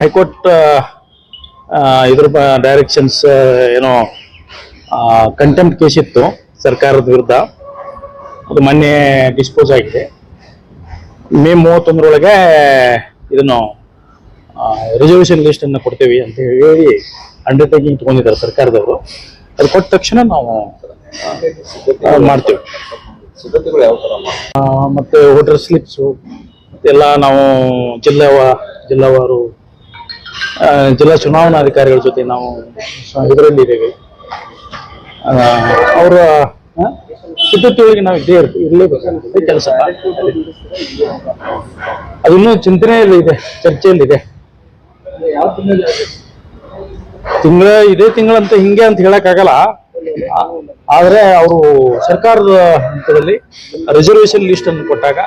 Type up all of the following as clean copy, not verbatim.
High court ಇದ್ರ directions ಏನೋ contempt case ಇತ್ತು ಸರ್ಕಾರದ ವಿರುದ್ಧ. ಅದು ಮೊನ್ನೆ ಡಿಸ್ಪೋಸ್ ಆಗಿದೆ. ಮೇ 31 ಇದನ್ನು ರಿಸರ್ವೇಷನ್ ಲಿಸ್ಟ್ ಅನ್ನು ಕೊಡ್ತೇವೆ ಅಂತ ಹೇಳಿ ಅಂಡರ್ಟೇಕಿಂಗ್ ತಗೊಂಡಿದ್ದಾರೆ ಸರ್ಕಾರದವರು. ಅದು ಕೊಟ್ಟ ತಕ್ಷಣ ನಾವು ಮಾಡ್ತೇವೆ. ಮತ್ತೆ ವೋಟರ್ ಸ್ಲಿಪ್ಸು ಎಲ್ಲ ನಾವು ಜಿಲ್ಲಾವಾರು ಜಿಲ್ಲಾ ಚುನಾವಣಾಧಿಕಾರಿಗಳ ಜೊತೆ ನಾವು ಇದರಲ್ಲಿ ಇದ್ದೇವೆ. ಅವರ ಸಿದ್ಧತೆಯೊಳಗೆ ನಾವು ಇರಲೇಬೇಕಾಗುತ್ತೆ ಕೆಲಸ. ಅದಿನ್ನೂ ಚಿಂತನೆಯಲ್ಲಿ ಇದೆ, ಚರ್ಚೆಯಲ್ಲಿದೆ. ಇದೇ ತಿಂಗಳಂತ ಹಿಂಗೆ ಅಂತ ಹೇಳಕ್ಕಾಗಲ್ಲ. ಆದ್ರೆ ಅವರು ಸರ್ಕಾರದ ಹಂತದಲ್ಲಿ ರಿಸರ್ವೇಷನ್ ಲಿಸ್ಟ್ ಅನ್ನು ಕೊಟ್ಟಾಗ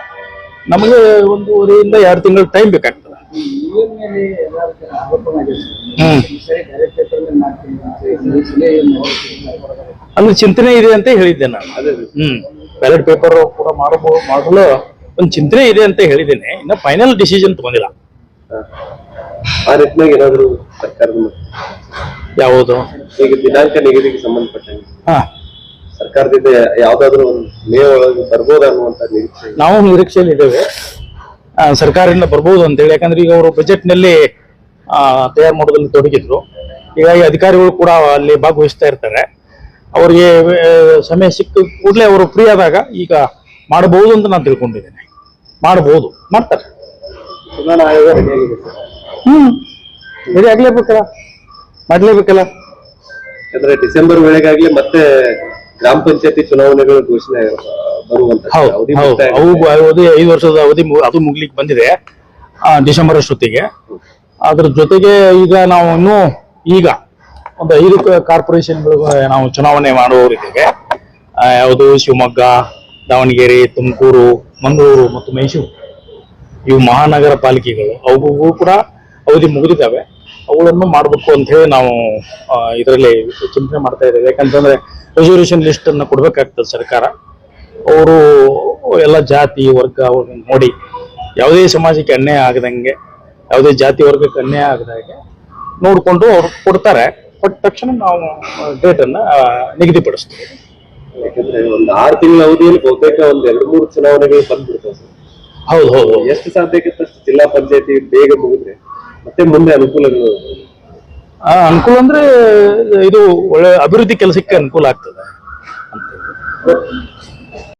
ನಮಗೆ 1.5 ಇಂದ 2 ತಿಂಗಳ ಟೈಮ್ ಬೇಕಾಗ್ತದೆ. ಅಂದ್ರೆ ಚಿಂತನೆ ಇದೆ ಅಂತ ಹೇಳಿದ್ದೆ ನಾನು. ಬ್ಯಾಲೆಟ್ ಪೇಪರ್ ಕೂಡ ಮಾಡಲು ಒಂದು ಚಿಂತನೆ ಇದೆ ಅಂತ ಹೇಳಿದ್ದೇನೆ. ಇನ್ನು ಫೈನಲ್ ಡಿಸಿಷನ್ ತಗೊಂಡಿಲ್ಲ. ಆ ನಿಟ್ಟಿನಾಗ ಏನಾದ್ರು ಸರ್ಕಾರದ ಯಾವುದು ಈಗ ದಿನಾಂಕ ನಿಗದಿಗೆ ಸಂಬಂಧಪಟ್ಟಂಗೆ ಸರ್ಕಾರದಿಂದ ಯಾವ್ದಾದ್ರು ಒಂದು ಮೇ ಒಳಗೆ ಬರ್ಬೋದು ಅನ್ನುವಂತ ನಿರೀಕ್ಷೆ ನಾವು ನಿರೀಕ್ಷೆಯಲ್ಲಿ ಇದ್ದೇವೆ. ಸರ್ಕಾರದಿಂದ ಬರ್ಬೋದು ಅಂತೇಳಿ. ಯಾಕಂದ್ರೆ ಈಗ ಅವರು ಬಜೆಟ್ ನಲ್ಲಿ ತಯಾರು ಮಾಡೋದ್ರಲ್ಲಿ ತೊಡಗಿದ್ರು. ಹೀಗಾಗಿ ಅಧಿಕಾರಿಗಳು ಕೂಡ ಅಲ್ಲಿ ಭಾಗವಹಿಸ್ತಾ ಇರ್ತಾರೆ. ಅವರಿಗೆ ಸಮಯ ಸಿಕ್ಕ ಕೂಡಲೇ ಅವರು ಫ್ರೀ ಆದಾಗ ಈಗ ಮಾಡಬಹುದು ಅಂತ ನಾನು ತಿಳ್ಕೊಂಡಿದ್ದೇನೆ. ಮಾಡಬಹುದು, ಮಾಡ್ತಾರೆ. ಚುನಾವಣಾ ಆಯೋಗ ರೆಡಿಯಾಗಿದೆ. ರೆಡಿ ಆಗ್ಲೇಬೇಕಲ್ಲ, ಮಾಡ್ಲೇಬೇಕಲ್ಲ. ಯಾಕಂದ್ರೆ ಡಿಸೆಂಬರ್ ವೇಳೆಗಾಗ್ಲಿ ಮತ್ತೆ ಗ್ರಾಮ ಪಂಚಾಯತಿ ಚುನಾವಣೆಗಳು ಘೋಷಣೆ ಬರುವಂತ ಅವಧಿ 5 ವರ್ಷದ ಅವಧಿ ಅದು ಮುಗ್ಲಿಕ್ಕೆ ಬಂದಿದೆ ಡಿಸೆಂಬರ್ ಅಷ್ಟೊತ್ತಿಗೆ. ಅದ್ರ ಜೊತೆಗೆ ಈಗ ನಾವು ಇನ್ನೂ ಈಗ ಒಂದು 5 ಕಾರ್ಪೊರೇಷನ್ಗಳಿಗೂ ನಾವು ಚುನಾವಣೆ ಮಾಡುವವರಿದ್ದೇವೆ. ಯಾವುದು ಶಿವಮೊಗ್ಗ, ದಾವಣಗೆರೆ, ತುಮಕೂರು, ಮಂಗಳೂರು ಮತ್ತು ಮೈಸೂರು. ಇವು ಮಹಾನಗರ ಪಾಲಿಕೆಗಳು. ಅವು ಕೂಡ ಅವಧಿ ಮುಗಿದಿದ್ದಾವೆ. ಅವುಗಳನ್ನು ಮಾಡಬೇಕು ಅಂತ ಹೇಳಿ ನಾವು ಇದರಲ್ಲಿ ಚಿಂತನೆ ಮಾಡ್ತಾ ಇದ್ದೇವೆ. ಯಾಕಂತಂದ್ರೆ ರಿಸರ್ವೇಷನ್ ಲಿಸ್ಟ್ ಅನ್ನು ಕೊಡ್ಬೇಕಾಗ್ತದೆ ಸರ್ಕಾರ. ಅವರು ಎಲ್ಲ ಜಾತಿ ವರ್ಗ ನೋಡಿ ಯಾವುದೇ ಸಮಾಜಕ್ಕೆ ಅನ್ಯಾಯ ಆಗದಂಗೆ, ಯಾವುದೇ ಜಾತಿ ವರ್ಗಕ್ಕೆ ಅನ್ಯಾಯ ಆಗದಾಗೆ ನೋಡಿಕೊಂಡು ಅವ್ರು ಕೊಡ್ತಾರೆ. ಕೊಟ್ಟ ತಕ್ಷಣ ನಾವು ಡೇಟ್ ಅನ್ನ ನಿಗದಿಪಡಿಸ್ತೀವಿ. ಯಾಕಂದ್ರೆ ಒಂದು 6 ತಿಂಗಳ ಅವಧಿಯಲ್ಲಿ ಬಹುತೇಕ ಒಂದು 2-3 ಚುನಾವಣೆಗಳು ಬಂದ್ಬಿಡ್ತಾವೆ. ಹೌದು, ಎಷ್ಟು ಸಾಧ್ಯಕ್ಕೆ ಜಿಲ್ಲಾ ಪಂಚಾಯತಿ ಬೇಗ ಮುಗಿದ್ರೆ ಮತ್ತೆ ಮುಂದೆ ಅನುಕೂಲಗಳು. ಅನುಕೂಲ ಅಂದ್ರೆ ಇದು ಒಳ್ಳೆ ಅಭಿವೃದ್ಧಿ ಕೆಲಸಕ್ಕೆ ಅನುಕೂಲ ಆಗ್ತದೆ ಅಂತ.